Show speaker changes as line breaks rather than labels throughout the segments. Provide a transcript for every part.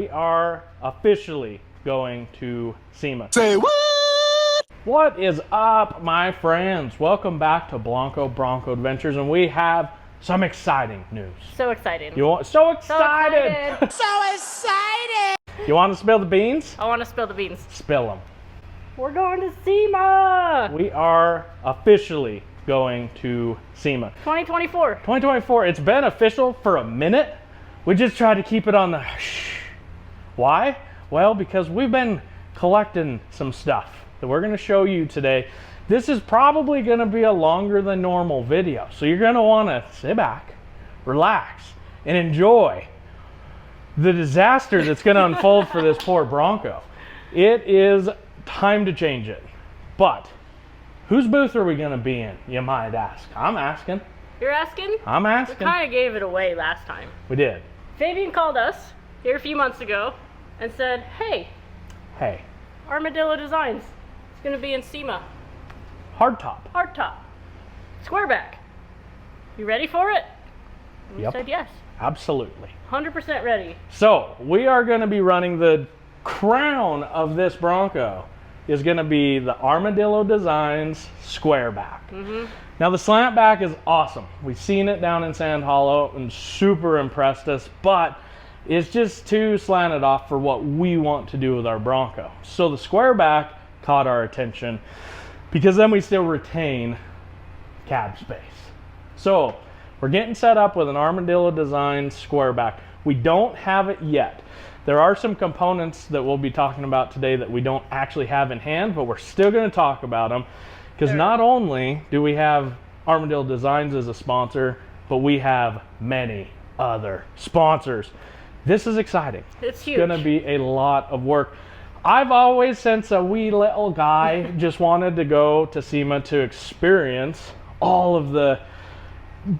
we are officially going to SEMA.
Say what?
What is up, my friends? Welcome back to Bronco Adventures, and we have some exciting news.
So exciting.
So excited!
So excited!
You want to spill the beans?
I want to spill the beans.
Spill them.
We're going to SEMA!
We are officially going to SEMA.
2024.
2024. It's been official for a minute. We just tried to keep it on the shh. Why? Well, because we've been collecting some stuff that we're going to show you today. This is probably going to be a longer than normal video. So you're going to want to sit back, relax, and enjoy the disaster that's going to unfold for this poor Bronco. It is time to change it. But whose booth are we going to be in, you might ask? I'm asking.
You're asking?
I'm asking.
We kind of gave it away last time.
We did.
Fabian called us here a few months ago and said, hey, Armada Designs is going to be in SEMA.
Hardtop.
Hardtop. Squareback. You ready for it? And we
Yep.
said yes.
Absolutely.
100% ready.
So we are going to be running the crown of this Bronco is going to be the Armada Designs Squareback. Now the slant back is awesome. We've seen it down in Sand Hollow and super impressed us, but it's just too slanted off for what we want to do with our Bronco. So the square back caught our attention because then we still retain cab space. So we're getting set up with an Armada Designs square back. We don't have it yet. There are some components that we'll be talking about today that we don't actually have in hand, but we're still going to talk about them because not only do we have Armada Designs as a sponsor, but we have many other sponsors. This is exciting.
It's huge.
It's going to be a lot of work. I've always, since a wee little guy, just wanted to go to SEMA to experience all of the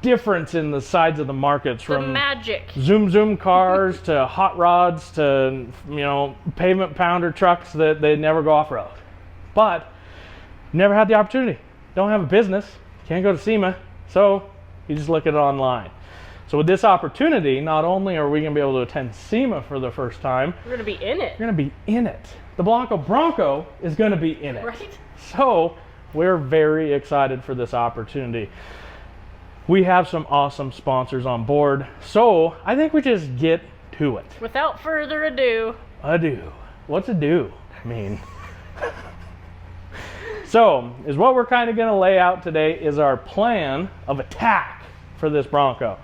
difference in the sides of the markets,
the
from
magic
zoom cars to hot rods to, you know, pavement pounder trucks that they never go off-road. But never had the opportunity. Don't have a business. Can't go to SEMA. So you just look at it online. So with this opportunity, not only are we going to be able to attend SEMA for the first time,
we're going to be in it.
we're going to be in it. The Bronco is going to be in it.
Right?
So we're very excited for this opportunity. We have some awesome sponsors on board. So I think we just get to it.
Without further ado.
What's ado mean? So, is what we're kind of going to lay out today is our plan of attack for this Bronco.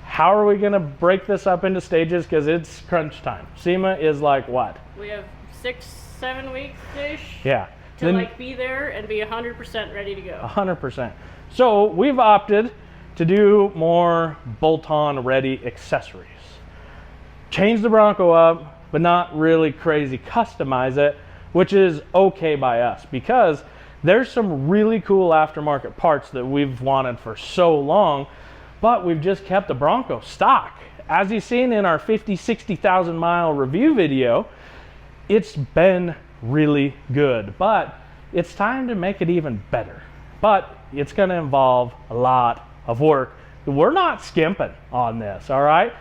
How are we going to break this up into stages? Because it's crunch time. SEMA is like what?
We have 6-7 weeks-ish.
Yeah.
To like be there and be 100% ready to go.
100%. So, we've opted to do more bolt-on ready accessories. Change the Bronco up, but not really crazy customize it, which is okay by us because there's some really cool aftermarket parts that we've wanted for so long, but we've just kept the Bronco stock. As you've seen in our 60,000 mile review video, it's been really good, but it's time to make it even better. But it's going to involve a lot of work. We're not skimping on this, all right?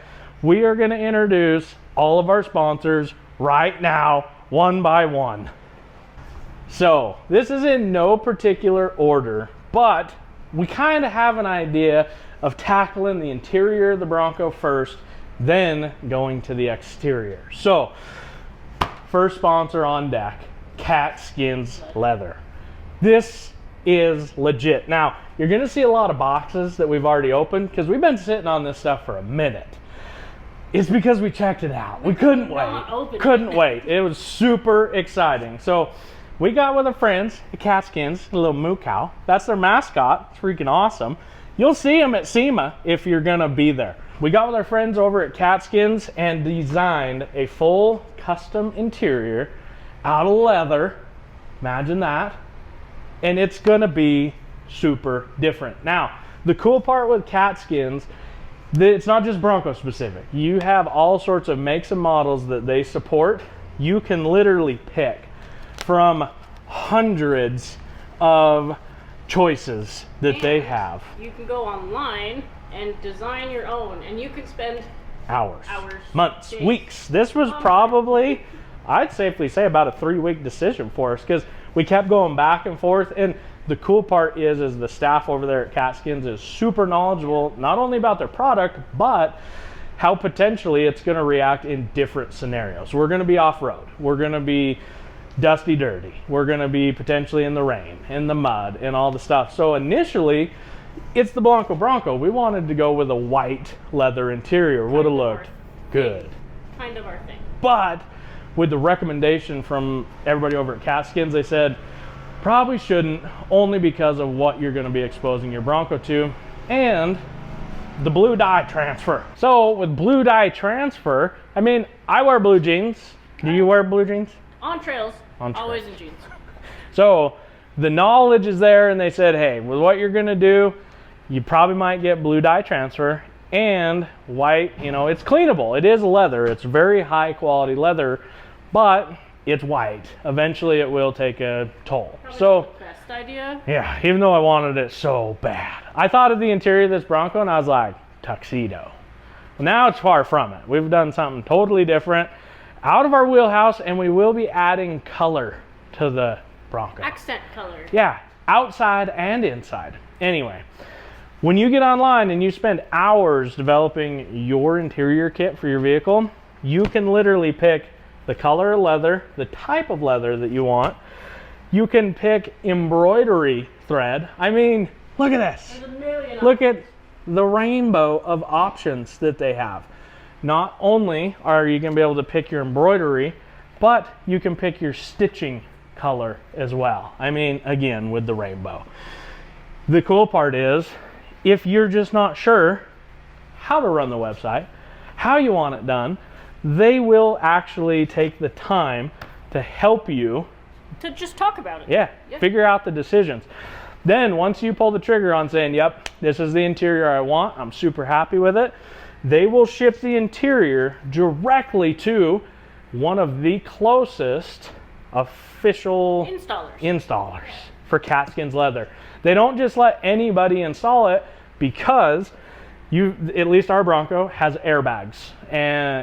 We are going to introduce all of our sponsors right now, one by one. So this is in no particular order, but we kind of have an idea of tackling the interior of the Bronco first, then going to the exterior. So first sponsor on deck, Catskins Leather. This is legit. Now you're going to see a lot of boxes that we've already opened because we've been sitting on this stuff for a minute. It's because we checked it out. We couldn't wait. It was super exciting. So we got with our friends, the Catskins, a little moo cow. That's their mascot. It's freaking awesome. You'll see them at SEMA if you're going to be there. We got with our friends over at Catskins and designed a full custom interior out of leather. Imagine that. And it's going to be super different. Now, the cool part with Catskins, it's not just Bronco specific. You have all sorts of makes and models that they support. You can literally pick from hundreds of choices that they have.
You can go online and design your own, and you can spend
Hours.
Hours.
Months.
Days.
Weeks. This was probably, I'd safely say, about a 3-week decision for us, because we kept going back and forth. And the cool part is the staff over there at Catskins is super knowledgeable, not only about their product, but how potentially it's going to react in different scenarios. We're going to be off-road. We're going to be dusty, dirty. We're going to be potentially in the rain, in the mud, and all the stuff. So initially, it's the Bronco. We wanted to go with a white leather interior. Would have looked good.
Kind of our thing.
But with the recommendation from everybody over at Catskins, they said, probably shouldn't, only because of what you're going to be exposing your Bronco to, and the blue dye transfer. So with blue dye transfer, I mean, I wear blue jeans. Do you wear blue jeans?
On trails.
On trails.
Always in jeans.
So the knowledge is there, and they said, hey, with what you're going to do, you probably might get blue dye transfer and white. You know, it's cleanable. It is leather. It's very high quality leather, but it's white. Eventually it will take a toll.
Probably
so
not the best idea.
yeah, even though I wanted it so bad. I thought of the interior of this Bronco and I was like, tuxedo. Well, now it's far from it. We've done something totally different, out of our wheelhouse, and we will be adding color to the Bronco.
Accent color.
Yeah, outside and inside. Anyway, when you get online and you spend hours developing your interior kit for your vehicle, you can literally pick the color of leather, the type of leather that you want. You can pick embroidery thread. I mean, look at this.
There's a million.
Look at the rainbow of options that they have. Not only are you going to be able to pick your embroidery, but you can pick your stitching color as well. I mean, again, with the rainbow. The cool part is, if you're just not sure how to run the website, how you want it done, they will actually take the time to help you
to just talk about it.
Yeah, figure out the decisions. Then once you pull the trigger on saying, yep, this is the interior I want, I'm super happy with it, they will ship the interior directly to one of the closest official installers for Catskin Leather. They don't just let anybody install it, because at least our Bronco has airbags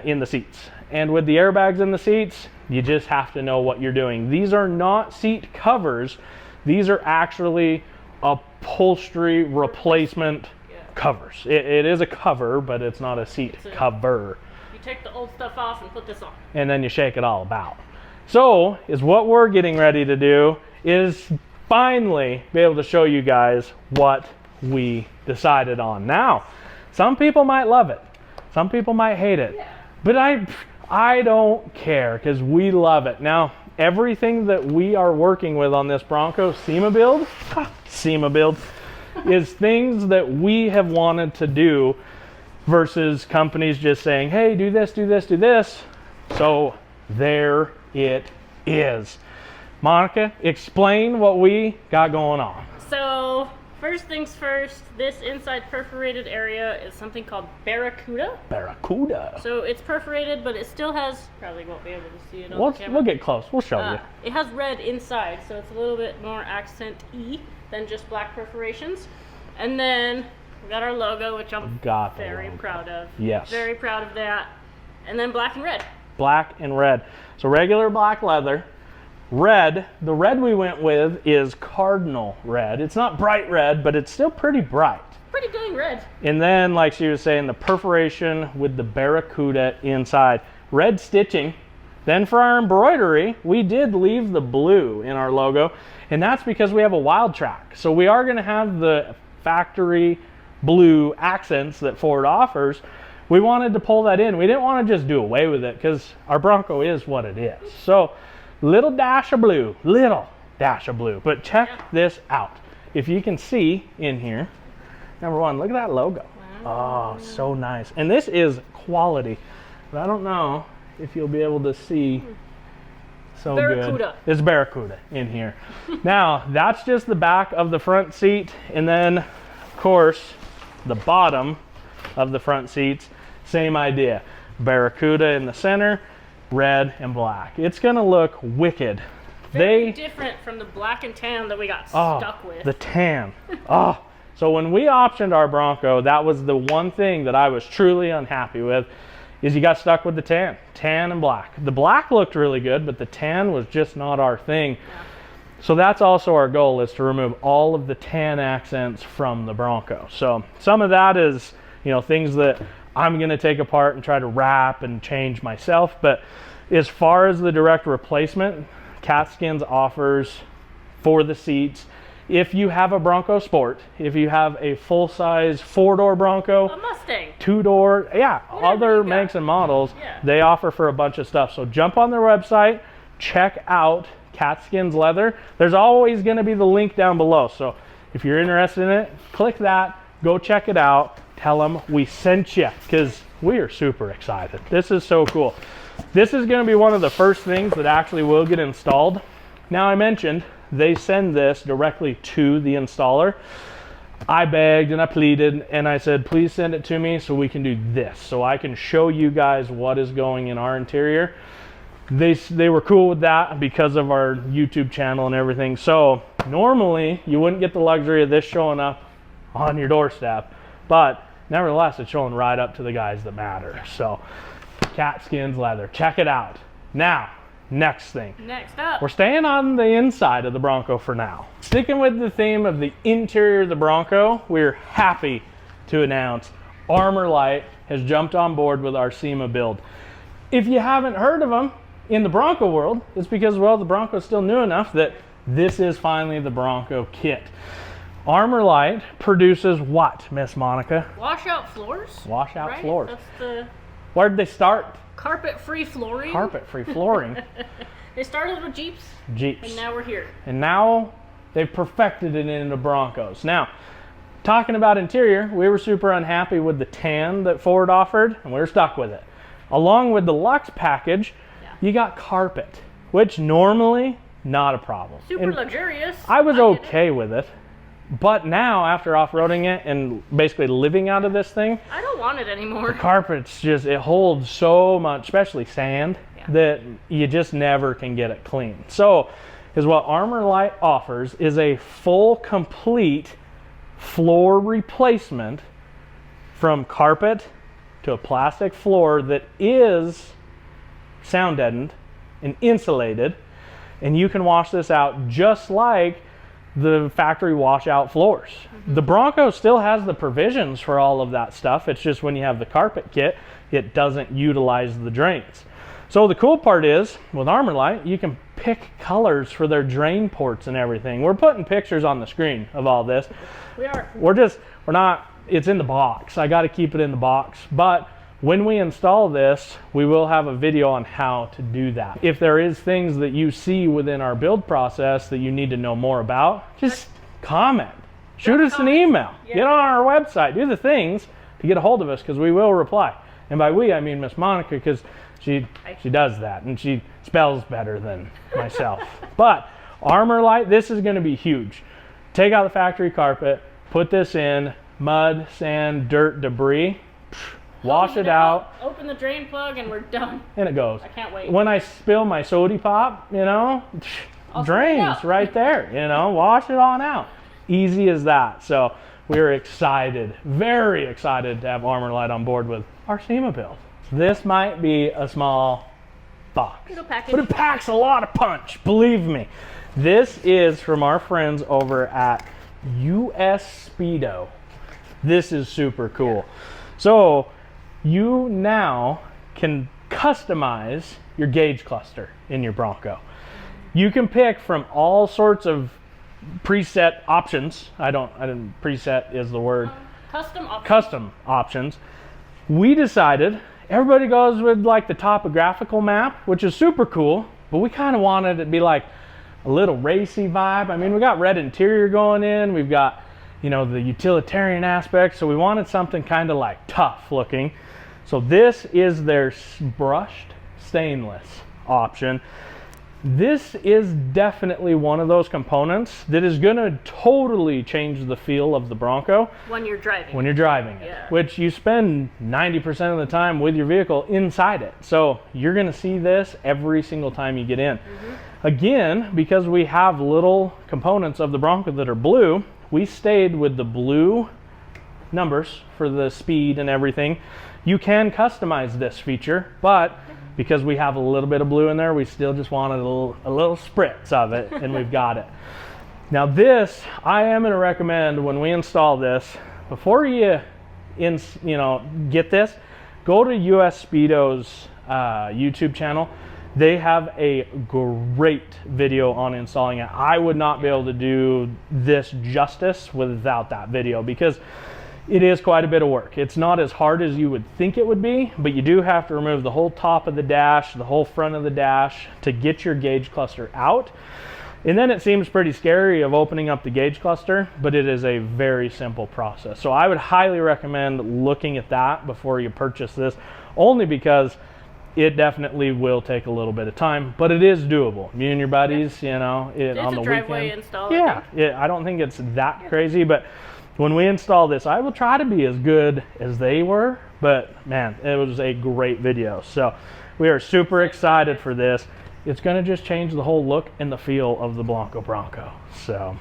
in the seats. And with the airbags in the seats, you just have to know what you're doing. These are not seat covers. These are actually upholstery replacement covers. It is a cover, but it's not a seat cover.
You take the old stuff off and put this on.
And then you shake it all about. So, what we're getting ready to do is finally be able to show you guys what we decided on. Now, some people might love it. Some people might hate it. Yeah. But I don't care, because we love it. Now, everything that we are working with on this Bronco SEMA build, is things that we have wanted to do, versus companies just saying, hey, do this, do this, do this. So there it is. Monica, explain what we got going on.
So first things first, this inside perforated area is something called Barracuda.
Barracuda.
So it's perforated, but it still has, probably won't be able to see it on the camera.
We'll get close, we'll show you.
It has red inside, so it's a little bit more accent-y than just black perforations. And then we got our logo, which I'm very proud of.
Yes.
Very proud of that. And then black and red.
Black and red. So regular black leather. Red, the red we went with is cardinal red. It's not bright red, but it's still pretty bright.
Pretty dang red.
And then, like she was saying, the perforation with the Barracuda inside. Red stitching. Then for our embroidery, we did leave the blue in our logo, and that's because we have a wild track. So we are going to have the factory blue accents that Ford offers. We wanted to pull that in. We didn't want to just do away with it, because our Bronco is what it is. So little dash of blue, but check this out. If you can see in here, number one, look at that logo. Wow. Oh, so nice. And this is quality, but I don't know if you'll be able to see. So Barracuda. Good. It's Barracuda in here. Now, that's just the back of the front seat, and then, of course, the bottom of the front seats, same idea. Barracuda in the center, red and black. It's gonna look wicked.
Very different from the black and tan that we got stuck with.
The tan. So when we optioned our Bronco, that was the one thing that I was truly unhappy with. is you got stuck with the tan and black. The black looked really good, but the tan was just not our thing.
Yeah.
So that's also our goal, is to remove all of the tan accents from the Bronco. So some of that is, you know, things that I'm going to take apart and try to wrap and change myself. But as far as the direct replacement, Catskins offers for the seats, if you have a Bronco Sport, if you have a full-size 4-door Bronco,
a Mustang,
2-door, yeah, other makes and models, they offer for a bunch of stuff. So jump on their website, check out Catskin Leather. There's always going to be the link down below. So if you're interested in it, click that, go check it out, tell them we sent you, because we are super excited. This is so cool. This is going to be one of the first things that actually will get installed. Now, I mentioned they send this directly to the installer. I begged and I pleaded and I said, please send it to me so we can do this, so I can show you guys what is going in our interior. They were cool with that because of our YouTube channel and everything. So normally you wouldn't get the luxury of this showing up on your doorstep, but nevertheless it's showing right up to the guys that matter. So Catskins Leather, check it out. Now, next thing.
Next up,
we're staying on the inside of the Bronco for now. Sticking with the theme of the interior of the Bronco, we're happy to announce Armorlite has jumped on board with our SEMA build. If you haven't heard of them in the Bronco world, it's because, well, the Bronco's still new enough that this is finally the Bronco kit. Armorlite produces what, Miss Monica?
Washout floors.
Washout floors.
That's the...
Where did they start?
Carpet-free flooring.
Carpet-free flooring.
They started with Jeeps.
Jeeps.
And now we're here.
And now they've perfected it into Broncos. Now, talking about interior, we were super unhappy with the tan that Ford offered, and we were stuck with it. Along with the Luxe package, you got carpet, which normally not a problem.
Super luxurious.
I was okay with it. But now, after off-roading it and basically living out of this thing,
I don't want it anymore.
The carpet's just, it holds so much, especially sand, that you just never can get it clean. So, is what Armorlite offers is a full, complete floor replacement from carpet to a plastic floor that is sound deadened and insulated, and you can wash this out just like the factory washout floors. The Bronco still has the provisions for all of that stuff. It's just when you have the carpet kit, it doesn't utilize the drains. So the cool part is, with Armorlite, you can pick colors for their drain ports and everything. We're putting pictures on the screen of all this.
We are.
We're not, it's in the box. I got to keep it in the box. But when we install this, we will have a video on how to do that. If there is things that you see within our build process that you need to know more about, just comment. Shoot us an email. Get on our website. Do the things to get a hold of us, because we will reply. And by we, I mean Miss Monica, because she does that, and she spells better than myself. But Armorlite, this is going to be huge. Take out the factory carpet, put this in, mud, sand, dirt, debris, wash it out,
open the drain plug, and we're done.
And it goes.
I can't wait.
When I spill my sody pop, you know, drains right there, you know, wash it on out. Easy as that. So we're excited, very excited to have Armorlite on board with our SEMA build. This might be a small box, but it packs a lot of punch, believe me. This is from our friends over at US Speedo. This is super cool. So you now can customize your gauge cluster in your Bronco. You can pick from all sorts of preset options. Preset is the word. Custom options. We decided everybody goes with like the topographical map, which is super cool, but we kind of wanted it to be like a little racy vibe. I mean, we got red interior going in, we've got, you know, the utilitarian aspect, so we wanted something kind of like tough looking. So this is their brushed stainless option. This is definitely one of those components that is going to totally change the feel of the Bronco
when you're driving.
When you're driving it, which you spend 90% of the time with your vehicle inside it. So you're going to see this every single time you get in. Again, because we have little components of the Bronco that are blue, we stayed with the blue numbers for the speed and everything. You can customize this feature, but because we have a little bit of blue in there, we still just wanted a little spritz of it, and we've got it. Now this, I am going to recommend when we install this, before you get this, go to US Speedo's YouTube channel. They have a great video on installing it. I would not be able to do this justice without that video, because it is quite a bit of work. It's not as hard as you would think it would be, but you do have to remove the whole top of the dash, the whole front of the dash to get your gauge cluster out. And then it seems pretty scary of opening up the gauge cluster, but it is a very simple process. So I would highly recommend looking at that before you purchase this, only because it definitely will take a little bit of time, but it is doable. You and your buddies, you know, on the
driveway
weekend.
Install.
Yeah, I don't think it's that crazy, but when we install this, I will try to be as good as they were, but man, it was a great video. So we are super excited for this. It's going to just change the whole look and the feel of the Bronco. So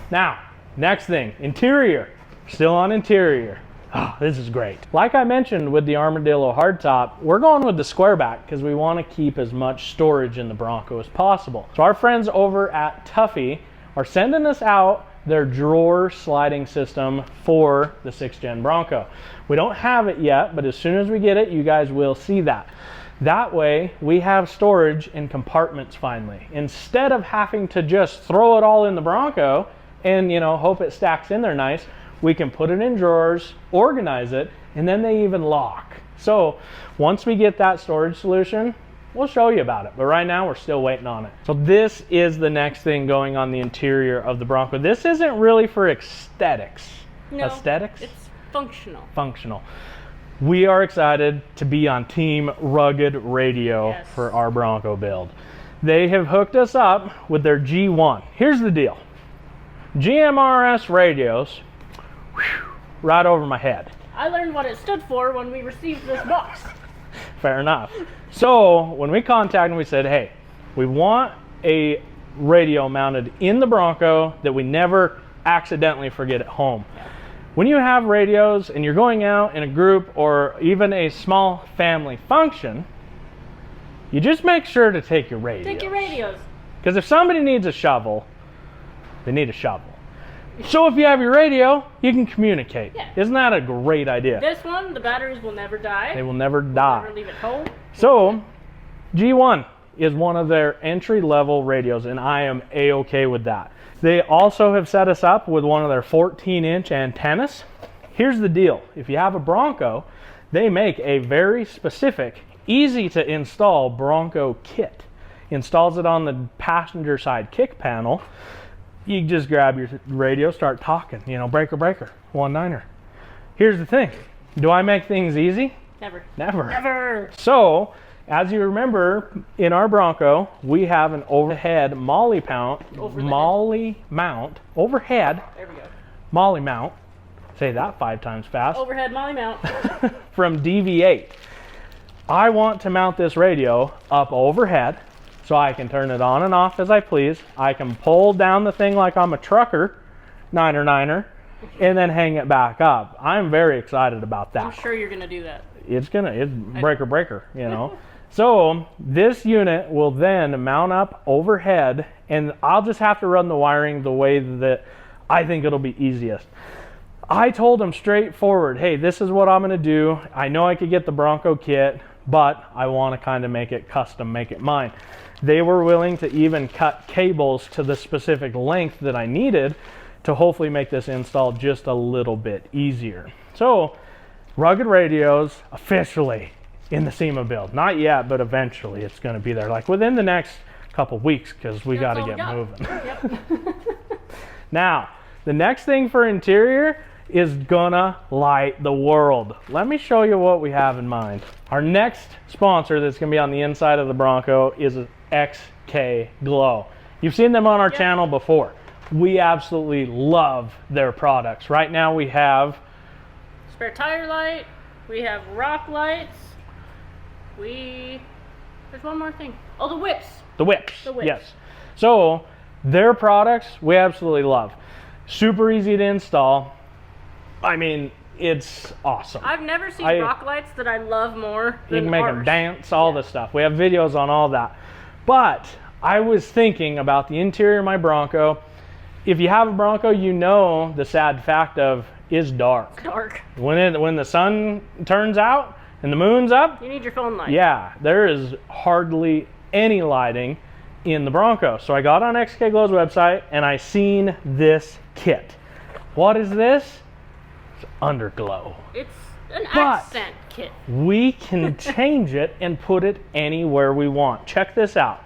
now, next thing, interior. Still on interior. Oh, this is great. Like I mentioned with the Armadillo hardtop, we're going with the square back because we want to keep as much storage in the Bronco as possible. So our friends over at Tuffy are sending us out their drawer sliding system for the 6th gen Bronco. We don't have it yet, but as soon as we get it, you guys will see that. That way we have storage in compartments finally. Instead of having to just throw it all in the Bronco and, you know, hope it stacks in there nice, we can put it in drawers, organize it, and then they even lock. So once we get that storage solution, we'll show you about it. But right now we're still waiting on it. So this is the next thing going on the interior of the Bronco. This isn't really for aesthetics.
No,
aesthetics?
It's functional.
Functional. We are excited to be on Team Rugged Radio for our Bronco build. They have hooked us up with their G1. Here's the deal. GMRS radios, whew, right over my head.
I learned what it stood for when we received this box.
Fair enough. So when we contacted them, we said, hey, we want a radio mounted in the Bronco that we never accidentally forget at home. When you have radios and you're going out in a group or even a small family function, you just make sure to take your radios.
Take your radios.
Because if somebody needs a shovel, they need a shovel. So if you have your radio, you can communicate. Yeah. Isn't that a great idea?
This one, the batteries will never die.
They will never die.
Never leave it home.
So G1 is one of their entry-level radios, and I am A-okay with that. They also have set us up with one of their 14-inch antennas. Here's the deal. If you have a Bronco, they make a very specific, easy-to-install Bronco kit. Installs it on the passenger side kick panel. You just grab your radio, start talking, you know, breaker, breaker, 1-9er. Here's the thing. Do I make things easy?
Never.
Never.
Never.
So, as you remember, in our Bronco, we have an overhead molly mount, overhead
there we go.
molly mount, say that 5 times fast,
Overhead molly mount.
from DV8. I want to mount this radio up overhead so I can turn it on and off as I please. I can pull down the thing like I'm a trucker, 9er, and then hang it back up. I'm very excited about that.
I'm sure you're going to do that.
It's breaker, breaker, you know. So this unit will then mount up overhead, and I'll just have to run the wiring the way that I think it'll be easiest. I told them straightforward, hey, this is what I'm going to do. I know I could get the Bronco kit, but I want to kind of make it custom, make it mine. They were willing to even cut cables to the specific length that I needed to hopefully make this install just a little bit easier. So Rugged Radios officially in the SEMA build. Not yet, but eventually it's going to be there, like within the next couple weeks, because we got to get moving.
Yep.
Now, the next thing for interior is gonna light the world. Let me show you what we have in mind. Our next sponsor that's gonna be on the inside of the Bronco is XK Glow. You've seen them on our channel before. We absolutely love their products. Right now we have
spare tire light, we have rock lights, there's one more thing. Oh, the whips.
The whips.
The whips.
Yes. So their products we absolutely love. Super easy to install. I mean, it's awesome.
I've never seen rock lights that I love more than
you can make
ours.
them dance, all this stuff. We have videos on all that. But I was thinking about the interior of my Bronco. If you have a Bronco, you know the sad fact of it's dark.
It's dark.
When the sun turns out and the moon's up,
you need your phone light.
Yeah, there is hardly any lighting in the Bronco. So I got on XK Glow's website and I seen this kit. What is this? It's Underglow.
It's an accent kit.
We can change it and put it anywhere we want. Check this out.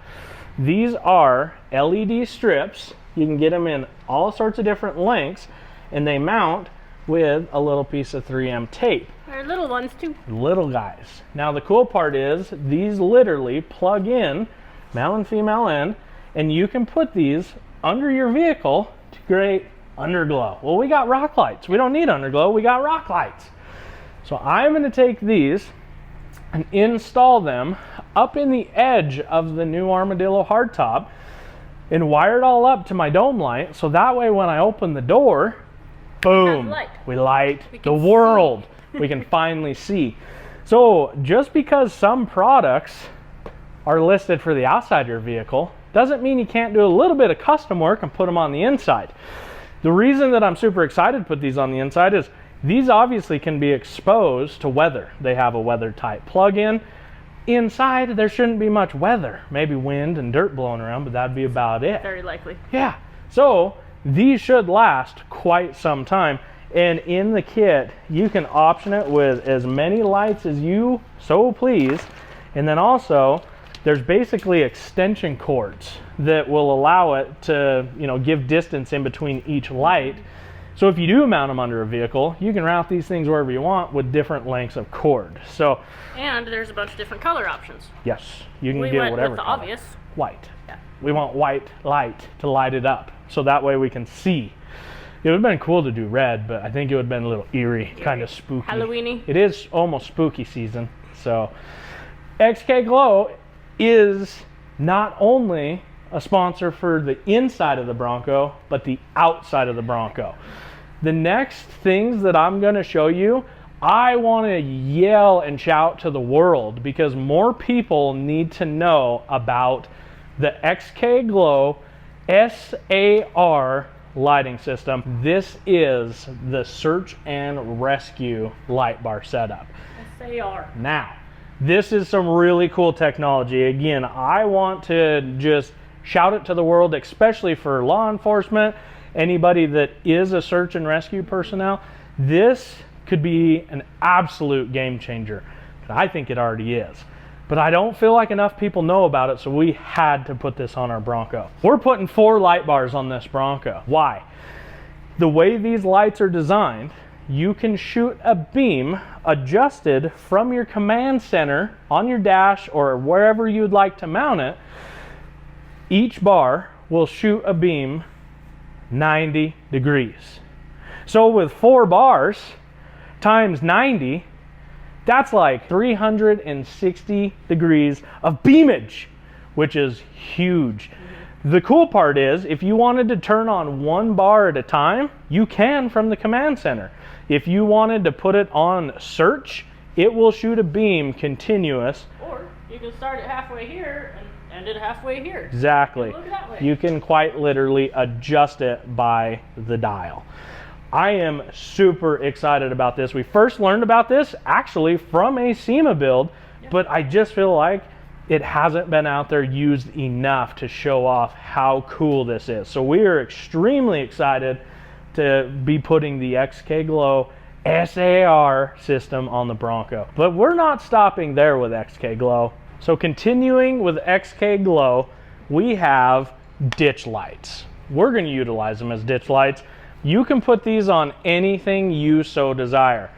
These are LED strips. You can get them in all sorts of different lengths, and they mount with a little piece of 3M tape.
They're little ones too.
Little guys. Now the cool part is these literally plug in, male and female end, and you can put these under your vehicle to create underglow. Well, we got rock lights. We don't need underglow. We got rock lights. So I'm going to take these and install them up in the edge of the new Armadillo hardtop and wire it all up to my dome light, so that way when I open the door, boom, we light the world. We can finally see. So just because some products are listed for the outside of your vehicle doesn't mean you can't do a little bit of custom work and put them on the inside. The reason that I'm super excited to put these on the inside is these obviously can be exposed to weather. They have a weather type plug-in. Inside, there shouldn't be much weather. Maybe wind and dirt blowing around, but that'd be about it.
Very likely.
Yeah. So these should last quite some time. And in the kit, you can option it with as many lights as you so please. And then also, there's basically extension cords that will allow it to, give distance in between each light. So if you do mount them under a vehicle, you can route these things wherever you want with different lengths of cord. So,
and there's a bunch of different color options.
Yes, you can
we
get
went
whatever
with the
color.
obvious.
White.
Yeah.
We want white light to light it up, so that way we can see. It would have been cool to do red, but I think it would have been a little eerie. Kind of spooky.
Halloweeny.
It is almost spooky season. So XK Glow is not only a sponsor for the inside of the Bronco, but the outside of the Bronco. The next things that I'm going to show you, I want to yell and shout to the world because more people need to know about the XK Glow SAR lighting system. This is the search and rescue light bar setup.
SAR.
Now, this is some really cool technology. Again, I want to just shout it to the world, especially for law enforcement, anybody that is a search and rescue personnel. This could be an absolute game changer. I think it already is. But I don't feel like enough people know about it, so we had to put this on our Bronco. We're putting 4 light bars on this Bronco. Why? The way these lights are designed, you can shoot a beam adjusted from your command center on your dash or wherever you'd like to mount it. Each bar will shoot a beam 90 degrees. So with 4 bars times 90, that's like 360 degrees of beamage, which is huge. The cool part is, if you wanted to turn on 1 bar at a time, you can from the command center. If you wanted to put it on search, it will shoot a beam continuous.
Or you can start it halfway here and end it halfway here.
Exactly.
Look that way.
You can quite literally adjust it by the dial. I am super excited about this. We first learned about this actually from a SEMA build, but I just feel like it hasn't been out there used enough to show off how cool this is. So we are extremely excited to be putting the XK Glow SAR system on the Bronco. But we're not stopping there with XK Glow. So continuing with XK Glow, we have ditch lights. We're going to utilize them as ditch lights. You can put these on anything you so desire.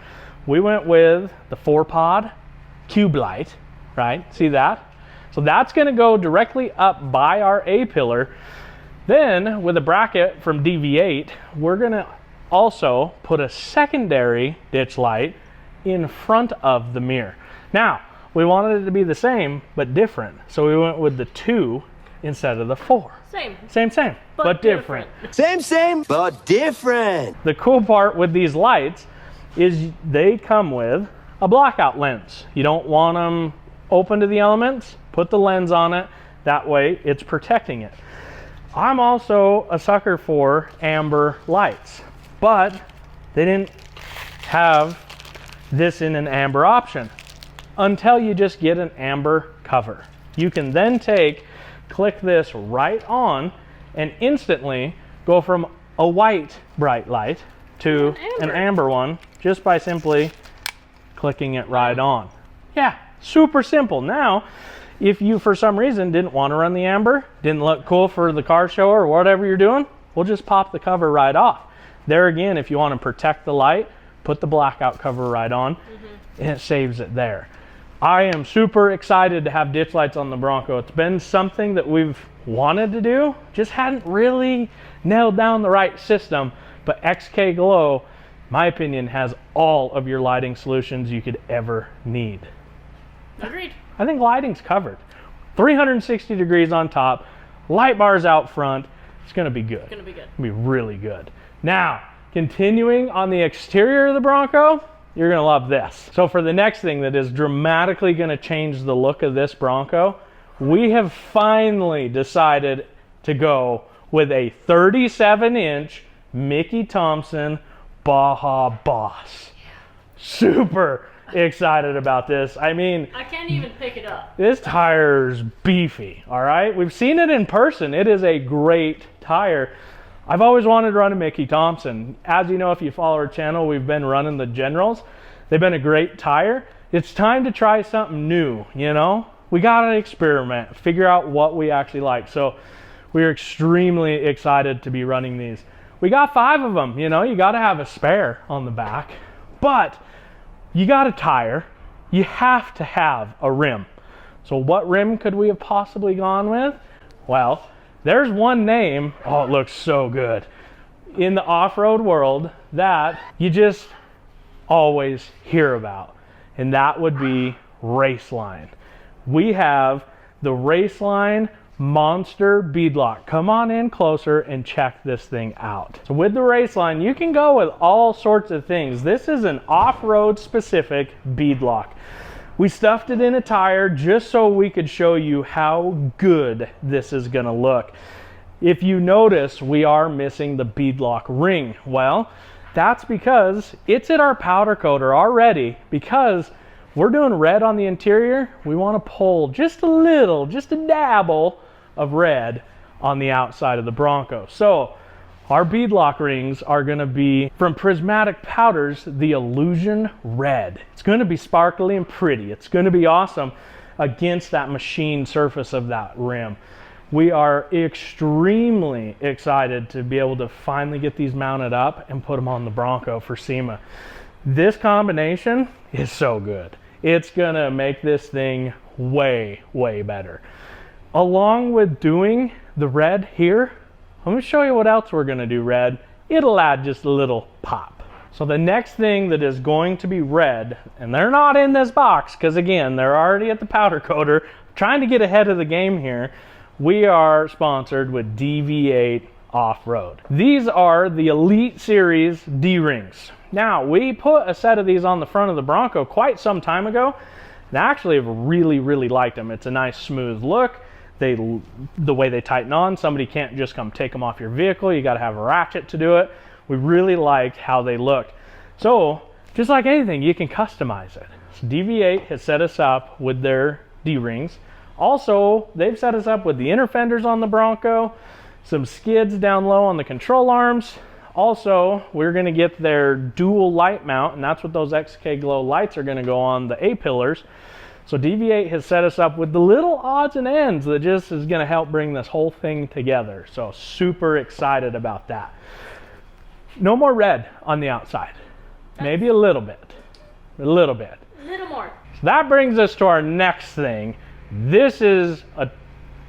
We went with the 4-pod cube light, right? See that? So that's going to go directly up by our A-pillar. Then with a bracket from DV8, we're going to also put a secondary ditch light in front of the mirror. Now, we wanted it to be the same, but different. So we went with the 2 instead of the 4.
Same.
But different.
Same, but different.
The cool part with these lights, is they come with a blackout lens. You don't want them open to the elements, put the lens on it. That way it's protecting it. I'm also a sucker for amber lights, but they didn't have this in an amber option until you just get an amber cover. You can then click this right on and instantly go from a white bright light to an amber one just by simply clicking it right on. Yeah, super simple. Now, if you for some reason didn't want to run the amber, didn't look cool for the car show or whatever you're doing, we'll just pop the cover right off. There again, if you want to protect the light, put the blackout cover right on, and it saves it there. I am super excited to have ditch lights on the Bronco. It's been something that we've wanted to do, just hadn't really nailed down the right system, but XK Glow, in my opinion, has all of your lighting solutions you could ever need.
Agreed.
I think lighting's covered. 360 degrees on top, light bars out front. It's gonna be good.
It's gonna be good.
It's gonna be really good. Now, continuing on the exterior of the Bronco, you're gonna love this. So for the next thing that is dramatically gonna change the look of this Bronco, we have finally decided to go with a 37-inch Mickey Thompson Baja Boss. Super excited about this. I mean,
I can't even pick it up.
this tire's beefy, all right? We've seen it in person. It is a great tire. I've always wanted to run a Mickey Thompson. As you know, if you follow our channel, we've been running the Generals. They've been a great tire. It's time to try something new, you know? We gotta experiment, figure out what we actually like. So we're extremely excited to be running these. We got 5 of them, you know? You gotta have a spare on the back, but you got a tire, you have to have a rim. So what rim could we have possibly gone with? Well, there's one name, oh, it looks so good, in the off-road world that you just always hear about, and that would be Raceline. We have the Raceline Monster beadlock. Come on in closer and check this thing out. So with the Raceline, you can go with all sorts of things. This is an off-road specific beadlock. We stuffed it in a tire just so we could show you how good this is gonna look. If you notice, we are missing the beadlock ring. Well, that's because it's at our powder coater already. Because we're doing red on the interior, we wanna pull just a little, just a dabble of red on the outside of the Bronco. So our beadlock rings are gonna be from Prismatic Powders, the Illusion Red. It's gonna be sparkly and pretty. It's gonna be awesome against that machine surface of that rim. We are extremely excited to be able to finally get these mounted up and put them on the Bronco for SEMA. This combination is so good. It's gonna make this thing way, way better. Along with doing the red here, let me show you what else we're gonna do red. It'll add just a little pop. So the next thing that is going to be red, and they're not in this box, because again, they're already at the powder coater, trying to get ahead of the game here, we are sponsored with DV8 Off-Road. These are the Elite Series D-Rings. Now, we put a set of these on the front of the Bronco quite some time ago, and I actually have really, really liked them. It's a nice smooth look. The way they tighten on, somebody can't just come take them off your vehicle. You got to have a ratchet to do it. We really liked how they looked. So just like anything, you can customize it. So DV8 has set us up with their D-rings. Also, they've set us up with the inner fenders on the Bronco, some skids down low on the control arms. Also, we're going to get their dual light mount, and that's what those XK Glow lights are going to go on the A-pillars. So DV8 has set us up with the little odds and ends that just is going to help bring this whole thing together. So super excited about that. No more red on the outside. Maybe a little bit. A little bit.
A little more.
So that brings us to our next thing. This is a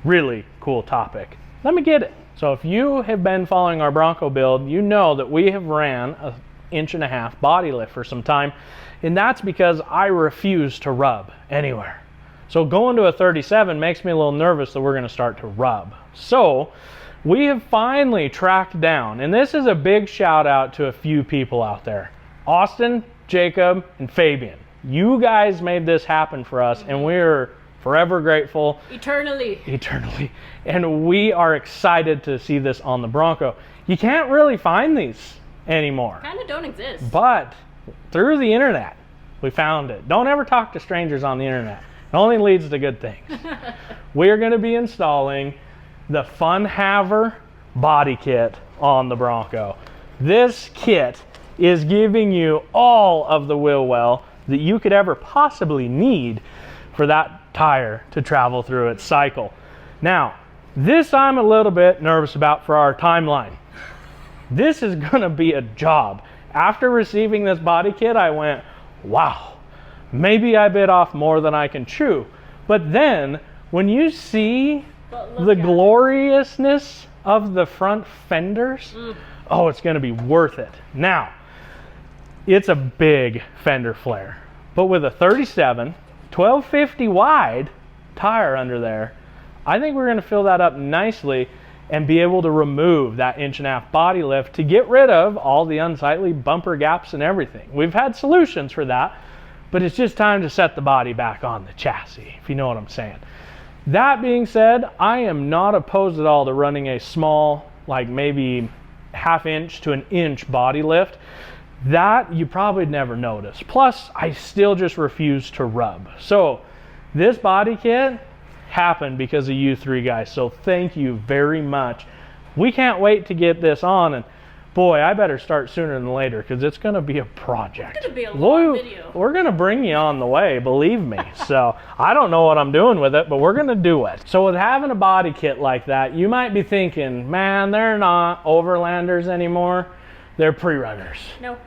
really cool topic. Let me get it. So if you have been following our Bronco build, you know that we have ran an 1.5 inch body lift for some time. And that's because I refuse to rub anywhere. So going to a 37 makes me a little nervous that we're going to start to rub. So we have finally tracked down, and this is a big shout out to a few people out there. Austin, Jacob, and Fabian. You guys made this happen for us, and we're forever grateful.
Eternally.
And we are excited to see this on the Bronco. You can't really find these anymore.
Kind of don't exist.
But through the internet, we found it. Don't ever talk to strangers on the internet. It only leads to good things. We're going to be installing the Fun Haver body kit on the Bronco. This kit is giving you all of the wheel well that you could ever possibly need for that tire to travel through its cycle. Now, this I'm a little bit nervous about for our timeline. This is going to be a job. After receiving this body kit, I went, wow, maybe I bit off more than I can chew. But then when you see the gloriousness of the front fenders, oh, it's going to be worth it. Now, it's a big fender flare, but with a 37, 1250 wide tire under there, I think we're going to fill that up nicely and be able to remove that 1.5-inch body lift to get rid of all the unsightly bumper gaps and everything. We've had solutions for that, but it's just time to set the body back on the chassis, if you know what I'm saying. That being said, I am not opposed at all to running a small, like maybe 1/2 inch to 1 inch body lift. That you probably never notice. Plus, I still just refuse to rub. So this body kit happened because of you three guys. So thank you very much. We can't wait to get this on, and boy, I better start sooner than later because it's going to be a project.
It's going to be a long video.
We're going to bring you on the way, believe me. So I don't know what I'm doing with it, but we're going to do it. So with having a body kit like that, you might be thinking, man, they're not overlanders anymore. They're pre-runners.
No.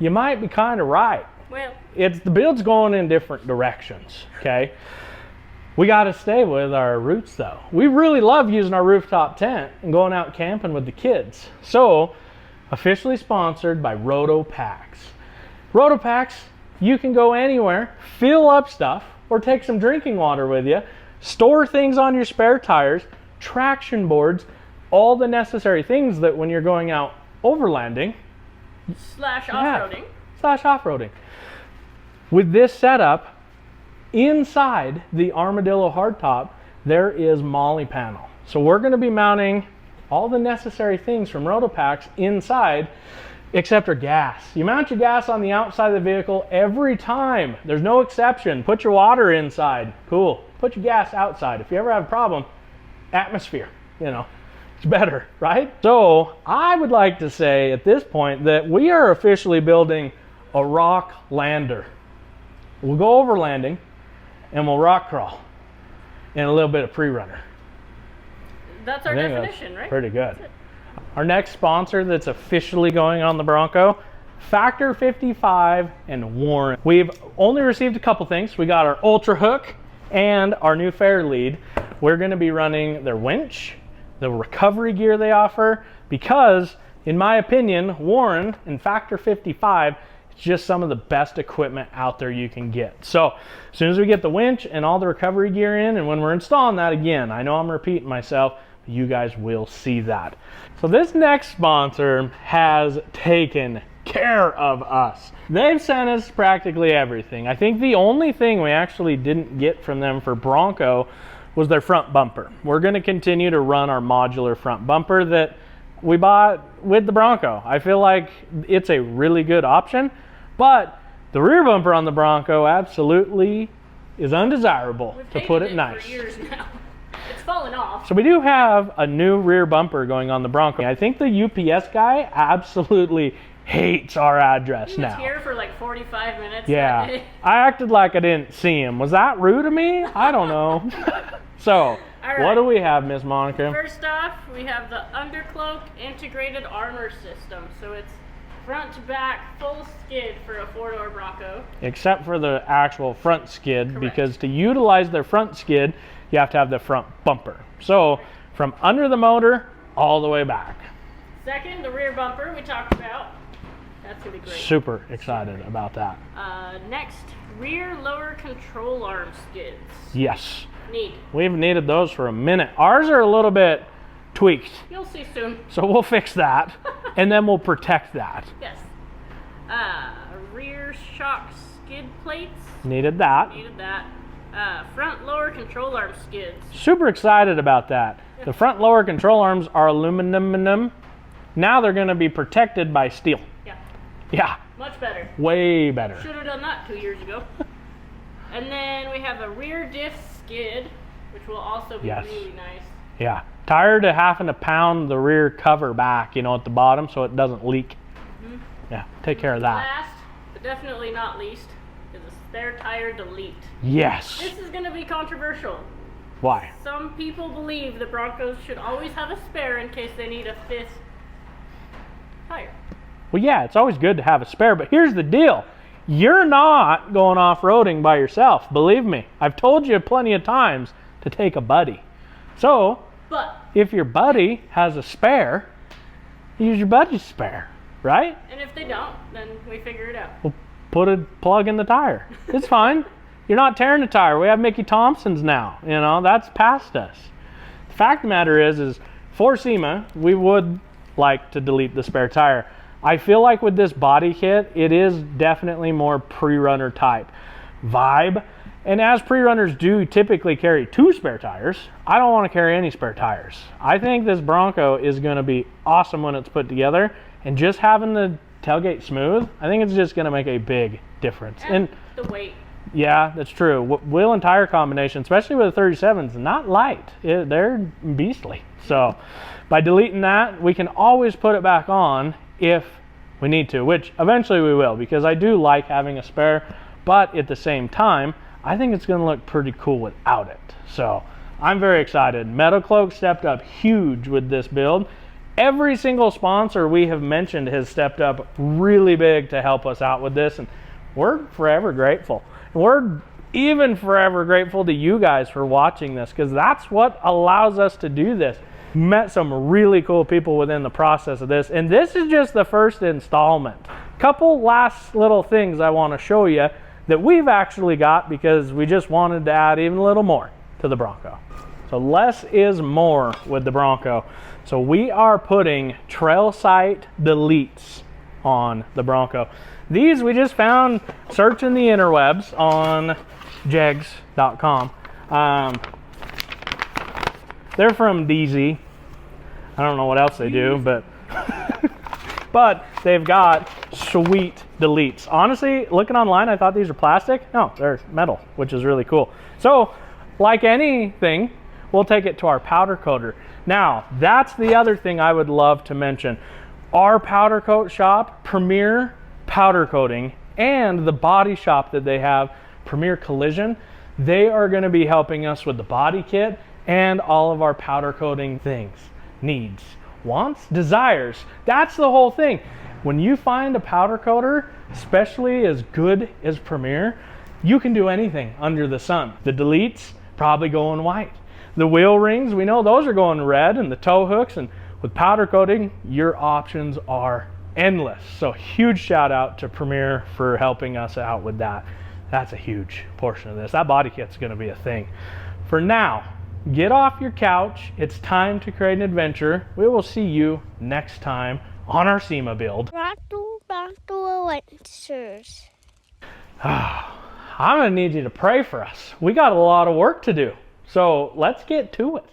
You might be kind of right.
Well,
the build's going in different directions, okay? We got to stay with our roots, though. We really love using our rooftop tent and going out camping with the kids. So, officially sponsored by Roto Packs. Roto Packs, you can go anywhere, fill up stuff, or take some drinking water with you, store things on your spare tires, traction boards, all the necessary things that when you're going out overlanding,
slash off-roading.
Slash off-roading. With this setup, inside the Armadillo hardtop, there is Molly panel. So we're going to be mounting all the necessary things from Roto Packs inside, except for gas. You mount your gas on the outside of the vehicle every time. There's no exception. Put your water inside. Cool. Put your gas outside. If you ever have a problem, atmosphere, you know. It's better, right? So I would like to say at this point that we are officially building a rock lander. We'll go overlanding and we'll rock crawl and a little bit of pre-runner.
That's our definition, right?
Pretty good. Our next sponsor that's officially going on the Bronco, Factor 55 and Warren. We've only received a couple things. We got our Ultra Hook and our new Fair Lead. We're going to be running their winch, the recovery gear they offer, because in my opinion, Warren and Factor 55, it's just some of the best equipment out there you can get. So as soon as we get the winch and all the recovery gear in, and when we're installing that again, I know I'm repeating myself, but you guys will see that. So this next sponsor has taken care of us. They've sent us practically everything. I think the only thing we actually didn't get from them for Bronco was their front bumper. We're going to continue to run our modular front bumper that we bought with the Bronco. I feel like it's a really good option, but the rear bumper on the Bronco absolutely is undesirable, to put it nice.
For years now. It's fallen off.
So we do have a new rear bumper going on the Bronco. I think the UPS guy absolutely hates our address now.
He was here for like 45 minutes.
Yeah,
that day.
I acted like I didn't see him. Was that rude of me? I don't know. So,
right.
What do we have, Miss Monica?
First off, we have the Undercloak Integrated Armor System. So it's front to back, full skid for a 4-door Bronco.
Except for the actual front skid,
Correct.
because to utilize their front skid, you have to have the front bumper. So, from under the motor, all the way back.
Second, the rear bumper we talked about. That's going to be great.
Super excited about that.
Next, rear lower control arm skids.
Yes.
Neat.
We've needed those for a minute. Ours are a little bit tweaked.
You'll see soon.
So we'll fix that, and then we'll protect that.
Yes. Rear shock skid plates.
Needed that.
Needed that. Front lower control arm skids.
Super excited about that. The front lower control arms are aluminum. Now they're going to be protected by steel.
Yeah.
Yeah.
Much better.
Way better.
Should have done that 2 years ago. And then we have a rear diff skid, which will also be really nice.
Yeah. Tired of having to pound the rear cover back, you know, at the bottom so it doesn't leak. Mm-hmm. Yeah, take care of that.
Last, but definitely not least, is a spare tire delete.
Yes.
This is going to be controversial.
Why?
Some people believe the Broncos should always have a spare in case they need a 5th tire.
Well, yeah, it's always good to have a spare, but here's the deal. You're not going off-roading by yourself. Believe me. I've told you plenty of times to take a buddy. So, if your buddy has a spare, use your buddy's spare, right?
And if they don't, then we figure it out.
We'll put a plug in the tire. It's fine. You're not tearing the tire. We have Mickey Thompsons now. You know, that's past us. The fact of the matter is for SEMA, we would like to delete the spare tire. I feel like with this body kit, it is definitely more pre-runner type vibe. And as pre-runners do typically carry 2 spare tires, I don't want to carry any spare tires. I think this Bronco is going to be awesome when it's put together. And just having the tailgate smooth, I think it's just going to make a big difference.
And the weight.
Yeah, that's true. Wheel and tire combination, especially with the 37s, not light. They're beastly. So by deleting that, we can always put it back on if we need to, which eventually we will, because I do like having a spare, but at the same time, I think it's going to look pretty cool without it. So I'm very excited. Metal Cloak stepped up huge with this build. Every single sponsor we have mentioned has stepped up really big to help us out with this, and we're forever grateful. And we're even forever grateful to you guys for watching this, because that's what allows us to do this. Met some really cool people within the process of this, and this is just the first installment. Couple last little things I want to show you that we've actually got, because we just wanted to add even a little more to the Bronco. So less is more with the Bronco. So we are putting trail sight deletes on the Bronco. These we just found searching the interwebs on jegs.com. They're from DZ. I don't know what else they do, but but they've got sweet deletes. Honestly, looking online, I thought these were plastic. No, they're metal, which is really cool. So, like anything, we'll take it to our powder coater. Now, that's the other thing I would love to mention. Our powder coat shop, Premier Powder Coating, and the body shop that they have, Premier Collision, they are going to be helping us with the body kit and all of our powder coating things, needs, wants, desires. That's the whole thing. When you find a powder coater, especially as good as Premier, you can do anything under the sun. The deletes probably going white. The wheel rings, we know those are going red, and the tow hooks, and with powder coating, your options are endless. So huge shout out to Premier for helping us out with that. That's a huge portion of this. That body kit's going to be a thing. For now, get off your couch. It's time to create an adventure. We will see you next time on our SEMA build.
Bronco adventures.
I'm going to need you to pray for us. We got a lot of work to do. So let's get to it.